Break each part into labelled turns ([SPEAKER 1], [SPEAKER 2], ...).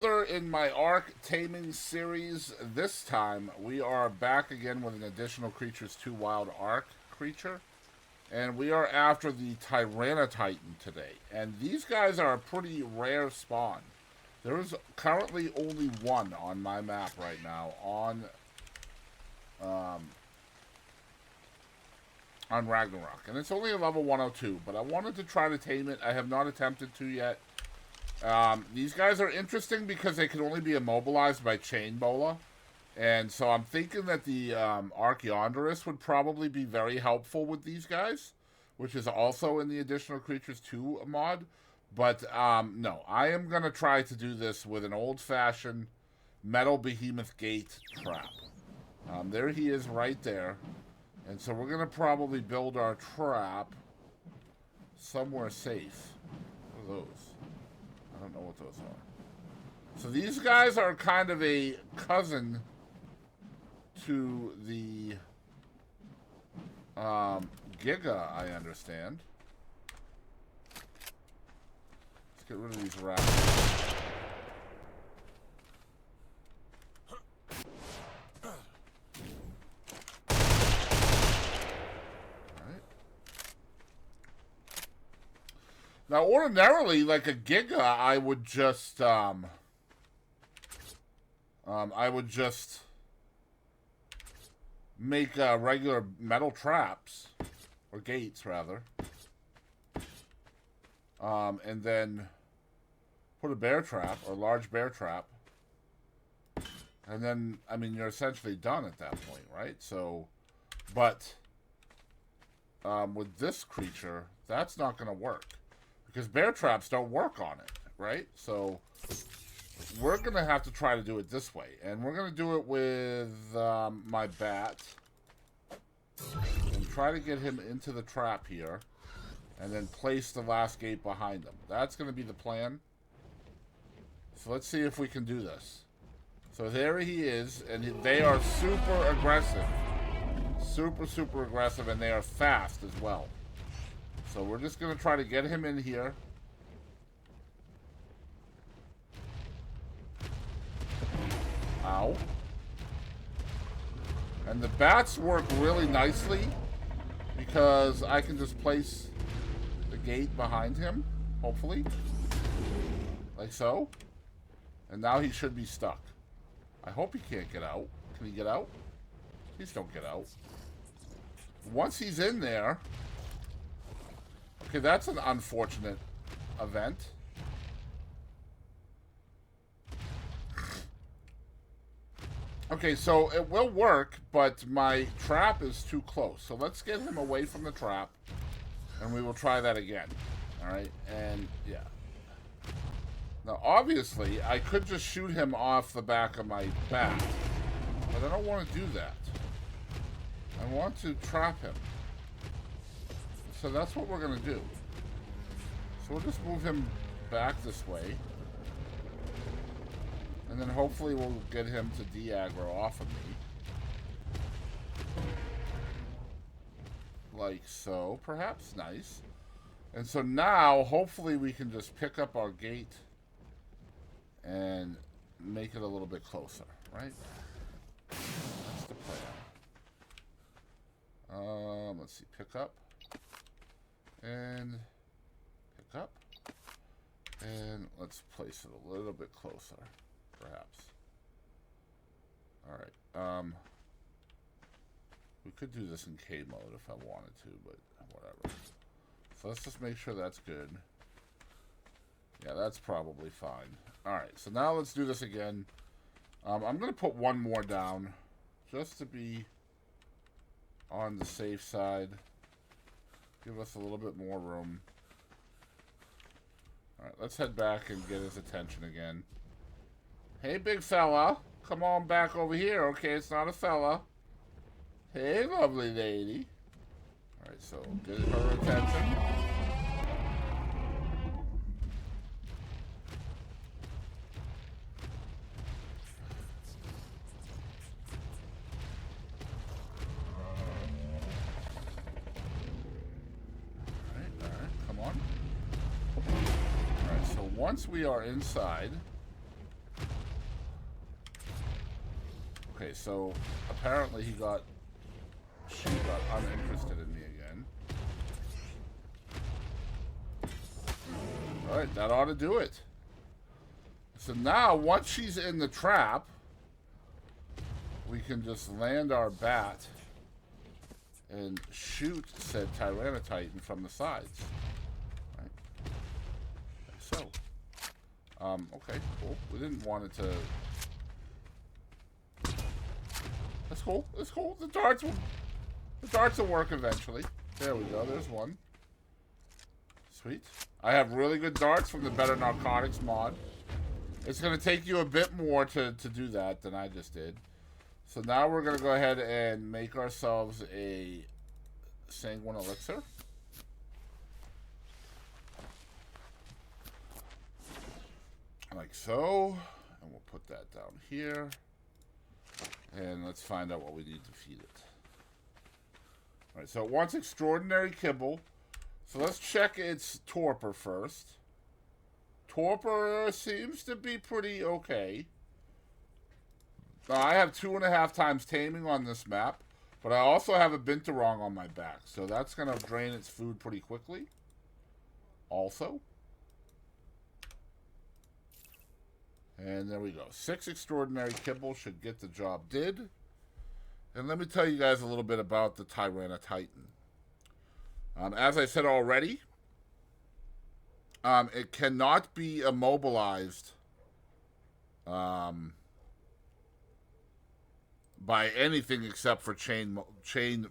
[SPEAKER 1] In my Ark Taming series, this time we are back again with an additional Creatures 2 Wild Ark creature. And we are after the Tyrannotitan today. And these guys are a pretty rare spawn. There is currently only one on my map right now on Ragnarok. And it's only a level 102, but I wanted to try to tame it. I have not attempted to yet. These guys are interesting because they can only be immobilized by Chain Bola. And so I'm thinking that the Archaeonderus would probably be very helpful with these guys, which is also in the Additional Creatures 2 mod. But no, I am going to try to do this with an old-fashioned Metal Behemoth Gate trap. There he is right there. And so we're going to probably build our trap somewhere safe. What are those? I don't know what those are. So these guys are kind of a cousin to the Giga, I understand. Let's get rid of these rats. Now, ordinarily, like a Giga, I would just make regular metal traps, or gates, rather. And then put a bear trap, or large bear trap. And then, I mean, you're essentially done at that point, right? So, but with this creature, that's not going to work. Because bear traps don't work on it, right? So we're going to have to try to do it this way. And we're going to do it with my bat. And try to get him into the trap here. And then place the last gate behind him. That's going to be the plan. So let's see if we can do this. So there he is. And they are super aggressive. Super aggressive. And they are fast as well. So we're just going to try to get him in here. Ow. And the bats work really nicely because I can just place the gate behind him, hopefully. Like so. And now he should be stuck. I hope he can't get out. Can he get out? Please don't get out. Once he's in there... Okay, that's an unfortunate event. Okay, so it will work, but my trap is too close. So let's get him away from the trap, and we will try that again. All right, and yeah. Now, obviously, I could just shoot him off the back of my bat, but I don't want to do that. I want to trap him. So that's what we're going to do. So we'll just move him back this way. And then hopefully we'll get him to de-aggro off of me. Like so, perhaps. Nice. And so now, hopefully we can just pick up our gate and make it a little bit closer, right? That's the plan. Let's see, pick up. And pick up. And let's place it a little bit closer, perhaps. Alright. We could do this in K mode if I wanted to, but whatever. So let's just make sure that's good. Yeah, that's probably fine. Alright, so now let's do this again. I'm going to put one more down, just to be on the safe side. Give us a little bit more room. Alright, let's head back and get his attention again. Hey, big fella. Come on back over here. Okay, it's not a fella. Hey, lovely lady. Alright, so get her attention. Once we are inside, Okay, so apparently she got uninterested in me again. Alright, that ought to do it. So now, once she's in the trap, we can just land our bat and shoot said Tyrannotitan from the sides. Right? Like so. Okay, cool. We didn't want it to... That's cool. That's cool. The darts will work eventually. There we go. There's one. Sweet. I have really good darts from the Better Narcotics mod. It's going to take you a bit more to do that than I just did. So now we're going to go ahead and make ourselves a Sanguine Elixir. Like so. And we'll put that down here. And let's find out what we need to feed it. Alright, so it wants extraordinary kibble. So let's check its torpor first. Torpor seems to be pretty okay. Now, I have 2.5 times taming on this map, but I also have a binturong on my back, so that's going to drain its food pretty quickly. Also. And there we go. 6 extraordinary kibble should get the job did. And let me tell you guys a little bit about the Tyrannotitan. As I said already, it cannot be immobilized by anything except for chain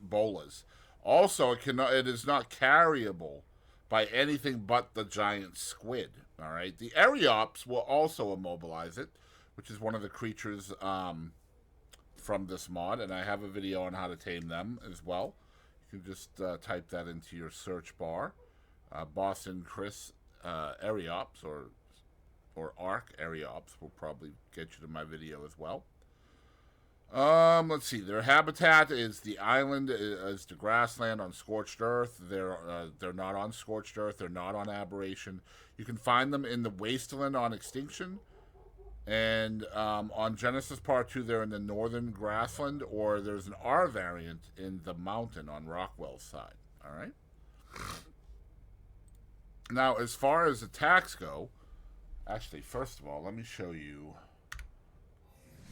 [SPEAKER 1] bolas. Also, it is not carryable by anything but the giant squid. All right, the Aryops will also immobilize it, which is one of the creatures from this mod, and I have a video on how to tame them as well. You can just type that into your search bar. Boston Chris Aryops or Ark Aryops will probably get you to my video as well. Let's see. Their habitat is the island, is the grassland on scorched earth. They're not on scorched earth. They're not on aberration. You can find them in the wasteland on extinction, and on Genesis Part 2, they're in the northern grassland, or there's an R variant in the mountain on Rockwell's side. All right. Now, as far as attacks go, actually, first of all, let me show you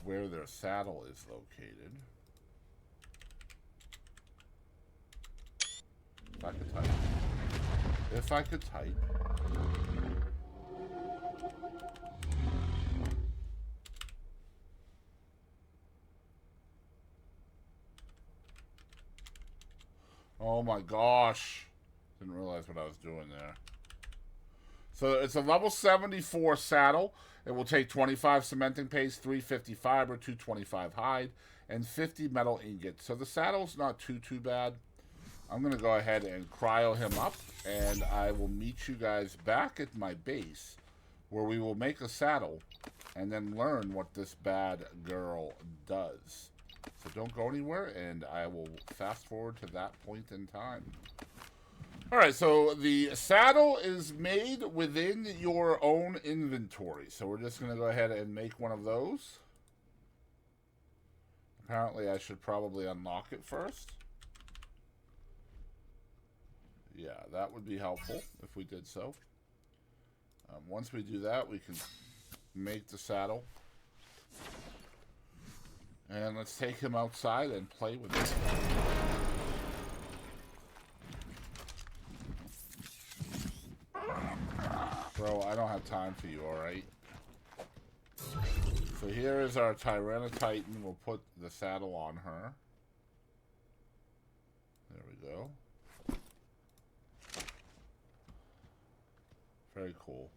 [SPEAKER 1] where their saddle is located. If I could type. Oh my gosh. Didn't realize what I was doing there. So it's a level 74 saddle. It will take 25 cementing paste, 350 fiber, 225 hide, and 50 metal ingots. So the saddle's not too bad. I'm going to go ahead and cryo him up, and I will meet you guys back at my base, where we will make a saddle and then learn what this bad girl does. So don't go anywhere, and I will fast forward to that point in time. Alright, so the saddle is made within your own inventory. So we're just going to go ahead and make one of those. Apparently I should probably unlock it first. Yeah, that would be helpful if we did so. Once we do that, we can make the saddle. And let's take him outside and play with him. Bro, I don't have time for you, alright? So here is our Tyrannotitan. We'll put the saddle on her. There we go. Very cool.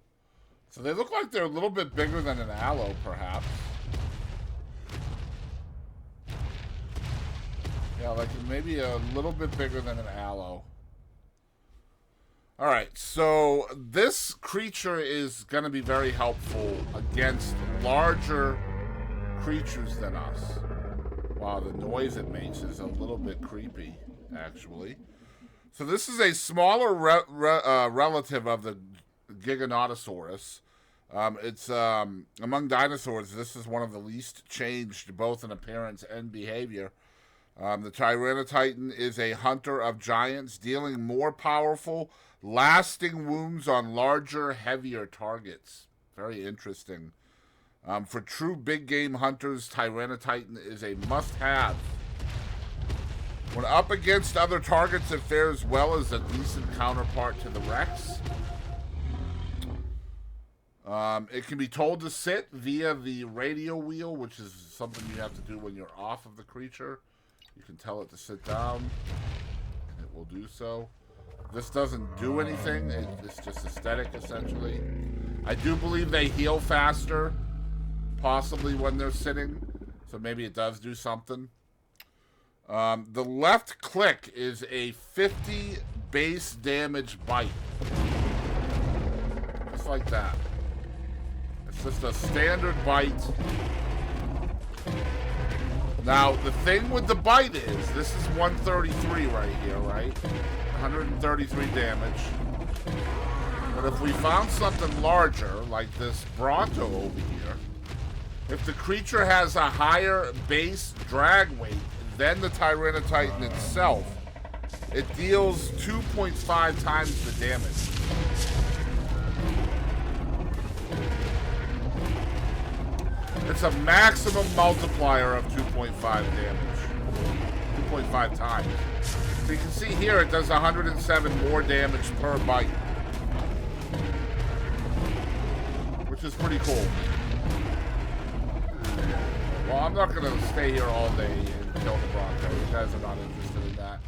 [SPEAKER 1] So they look like they're a little bit bigger than an aloe, perhaps. Yeah, like maybe a little bit bigger than an aloe. Alright, so this creature is going to be very helpful against larger creatures than us. Wow, the noise it makes is a little bit creepy, actually. So this is a smaller relative of the Giganotosaurus. It's among dinosaurs, this is one of the least changed, both in appearance and behavior. The Tyrannotitan is a hunter of giants, dealing more powerful, lasting wounds on larger, heavier targets. Very interesting. For true big game hunters, Tyrannotitan is a must-have. When up against other targets, it fares well as a decent counterpart to the Rex. It can be told to sit via the radio wheel, which is something you have to do when you're off of the creature. You can tell it to sit down. It will do so. This doesn't do anything. It's just aesthetic, essentially. I do believe they heal faster, possibly when they're sitting. So maybe it does do something. The left click is a 50 base damage bite. Just like that. It's just a standard bite. Now, the thing with the bite is, this is 133 right here, right? 133 damage. But if we found something larger, like this Bronto over here, if the creature has a higher base drag weight than the Tyrannotitan itself, it deals 2.5 times the damage. It's a maximum multiplier of 2.5 damage. 2.5 times. So you can see here it does 107 more damage per bite. Which is pretty cool. Well, I'm not going to stay here all day and kill the Bronto. You guys are not interested in that.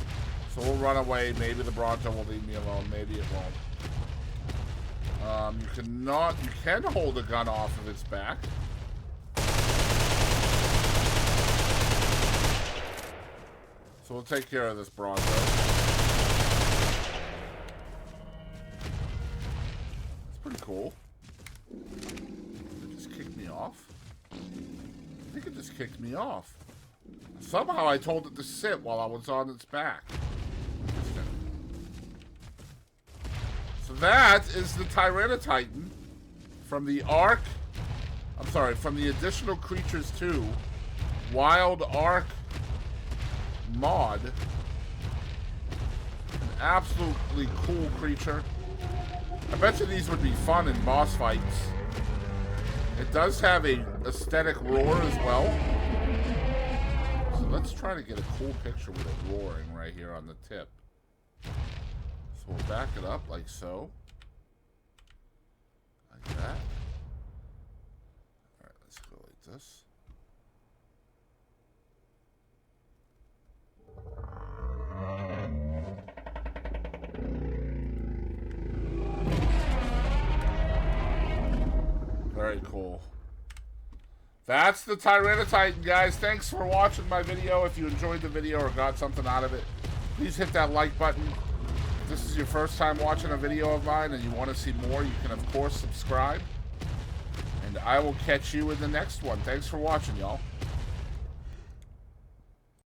[SPEAKER 1] So we'll run away. Maybe the Bronto will leave me alone. Maybe it won't. You can hold a gun off of its back. So we'll take care of this Bronto. It's pretty cool. It just kicked me off. I think it just kicked me off. Somehow I told it to sit while I was on its back. So that is the Tyrannotitan from the Ark. I'm sorry, from the Additional Creatures 2 Wild Ark mod. An absolutely cool creature. I bet you these would be fun in boss fights. It does have a aesthetic roar as well. So let's try to get a cool picture with it roaring right here on the tip. So we'll back it up like so. Like that. Alright, let's go like this. Very cool. That's the Tyrannotitan, guys. Thanks for watching my video. If you enjoyed the video or got something out of it, please hit that like button. If this is your first time watching a video of mine and you want to see more, you can, of course, subscribe. And I will catch you in the next one. Thanks for watching, y'all.